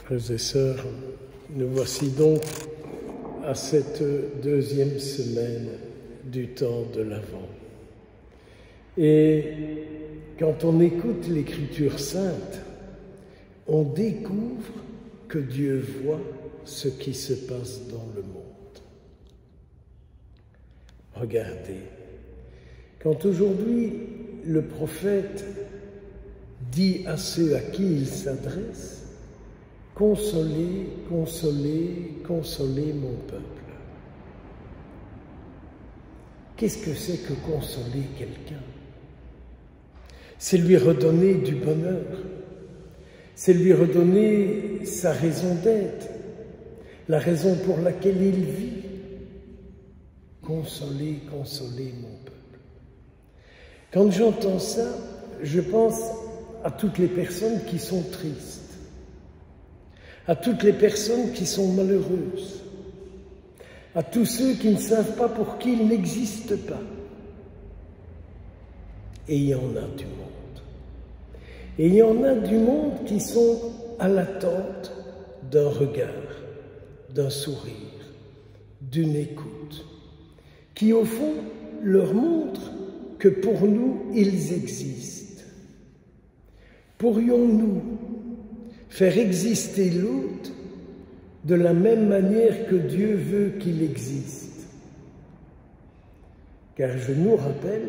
Frères et sœurs, nous voici donc à cette deuxième semaine du temps de l'Avent. Et quand on écoute l'Écriture sainte, on découvre que Dieu voit ce qui se passe dans le monde. Regardez, quand aujourd'hui le prophète dit à ceux à qui il s'adresse, « Consolez, consolez, consolez mon peuple ». Qu'est-ce que c'est que consoler quelqu'un? C'est lui redonner du bonheur, c'est lui redonner sa raison d'être, la raison pour laquelle il vit. Consoler, consoler mon peuple. Quand j'entends ça, je pense à toutes les personnes qui sont tristes, à toutes les personnes qui sont malheureuses, à tous ceux qui ne savent pas pour qui il n'existe pas. Et il y en a du monde. Et il y en a du monde qui sont à l'attente d'un regard, d'un sourire, d'une écoute, qui au fond leur montrent que pour nous, ils existent. Pourrions-nous faire exister l'autre de la même manière que Dieu veut qu'il existe? Car je nous rappelle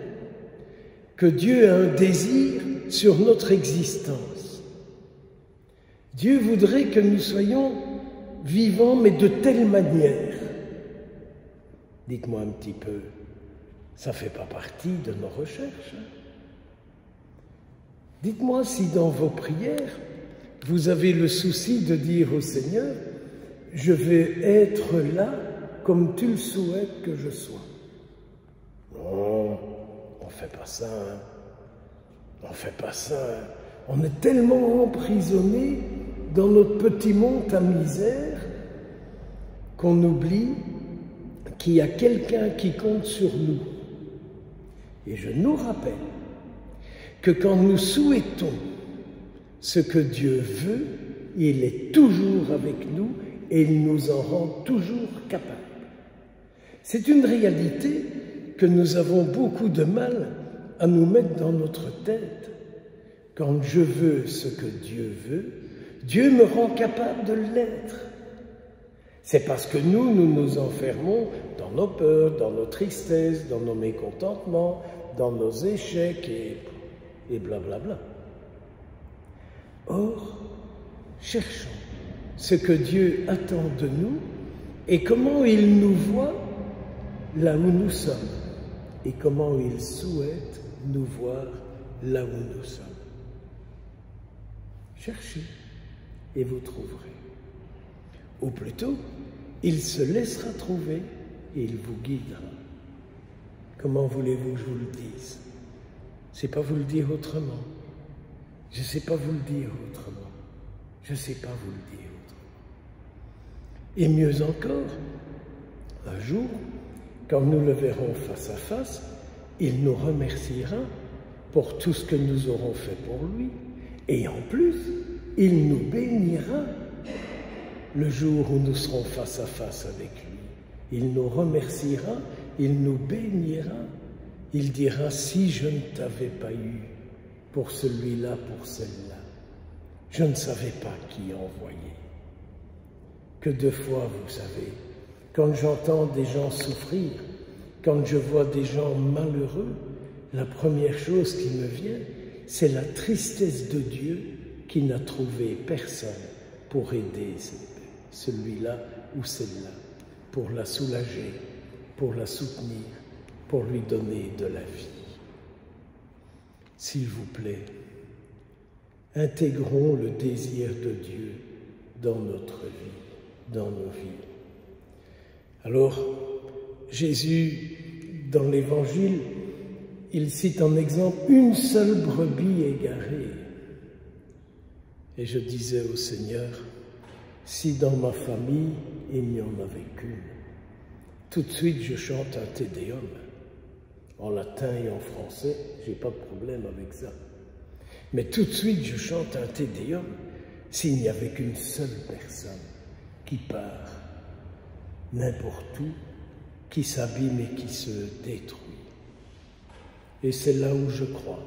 que Dieu a un désir sur notre existence. Dieu voudrait que nous soyons vivants, mais de telle manière. Dites-moi un petit peu, ça ne fait pas partie de nos recherches. Dites-moi si dans vos prières, vous avez le souci de dire au Seigneur, « Je vais être là comme tu le souhaites que je sois. » Non, on ne fait pas ça. Hein. On ne fait pas ça. Hein. On est tellement emprisonné dans notre petit monde à misère qu'on oublie qu'il y a quelqu'un qui compte sur nous. Et je nous rappelle que quand nous souhaitons ce que Dieu veut, il est toujours avec nous et il nous en rend toujours capables. C'est une réalité que nous avons beaucoup de mal à nous mettre dans notre tête. Quand je veux ce que Dieu veut, Dieu me rend capable de l'être. C'est parce que nous nous enfermons dans nos peurs, dans nos tristesses, dans nos mécontentements, dans nos échecs et blablabla. Or, cherchons ce que Dieu attend de nous et comment il nous voit là où nous sommes et comment il souhaite nous voir là où nous sommes. Cherchez et vous trouverez. Ou plutôt, il se laissera trouver et il vous guidera. Comment voulez-vous que je vous le dise? Je ne sais pas vous le dire autrement. Je ne sais pas vous le dire autrement. Je ne sais pas vous le dire autrement. Et mieux encore, un jour, quand nous le verrons face à face, il nous remerciera pour tout ce que nous aurons fait pour lui. Et en plus, il nous bénira le jour où nous serons face à face avec lui. Il nous remerciera, il nous bénira. Il dira, si je ne t'avais pas eu pour celui-là, pour celle-là, je ne savais pas qui envoyer. Que de fois, vous savez, quand j'entends des gens souffrir, quand je vois des gens malheureux, la première chose qui me vient, c'est la tristesse de Dieu qui n'a trouvé personne pour aider celui-là ou celle-là, pour la soulager, pour la soutenir, pour lui donner de la vie. S'il vous plaît, intégrons le désir de Dieu dans notre vie, dans nos vies. Alors, Jésus, dans l'Évangile, il cite en exemple une seule brebis égarée. Et je disais au Seigneur, si dans ma famille, il n'y en avait qu'une, tout de suite je chante un Te Deum. En latin et en français, je n'ai pas de problème avec ça. Mais tout de suite, je chante un Te Deum. s'il n'y avait qu'une seule personne qui part n'importe où, qui s'abîme et qui se détruit. Et c'est là où je crois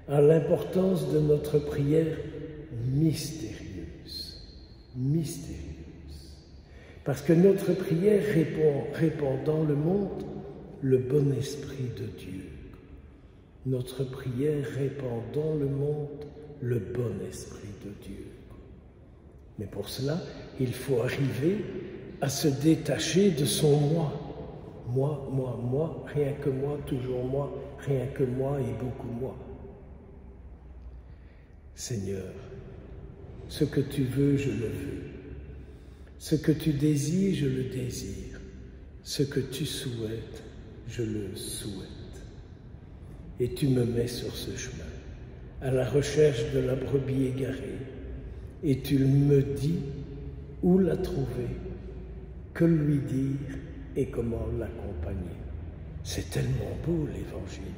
à l'importance de notre prière mystérieuse, parce que notre prière répand dans le monde le bon esprit de Dieu. Notre prière répand dans le monde le bon esprit de Dieu. Mais pour cela, il faut arriver à se détacher de son moi. Moi, rien que moi, toujours moi, rien que moi et beaucoup moi. Seigneur, ce que tu veux, je le veux. Ce que tu désires, je le désire. Ce que tu souhaites, je le souhaite. Et tu me mets sur ce chemin, à la recherche de la brebis égarée. Et tu me dis où la trouver, que lui dire et comment l'accompagner. C'est tellement beau l'Évangile.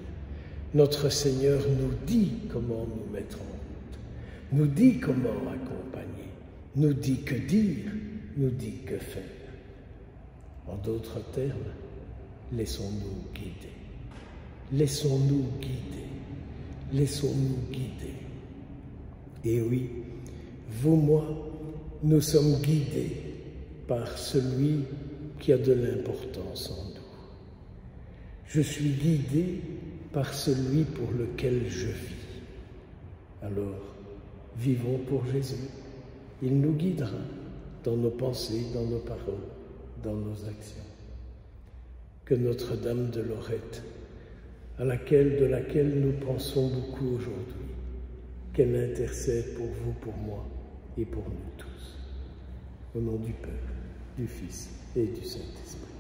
Notre Seigneur nous dit comment nous mettre en route, nous dit comment accompagner, nous dit que dire, nous dit que faire. En d'autres termes, laissons-nous guider. Laissons-nous guider. Laissons-nous guider. Et oui, vous, moi, nous sommes guidés par celui qui a de l'importance en nous. Je suis guidé par celui pour lequel je vis. Alors, vivons pour Jésus. Il nous guidera dans nos pensées, dans nos paroles, dans nos actions. Que Notre-Dame de Lorette, de laquelle nous pensons beaucoup aujourd'hui, qu'elle intercède pour vous, pour moi et pour nous tous. Au nom du Père, du Fils et du Saint-Esprit.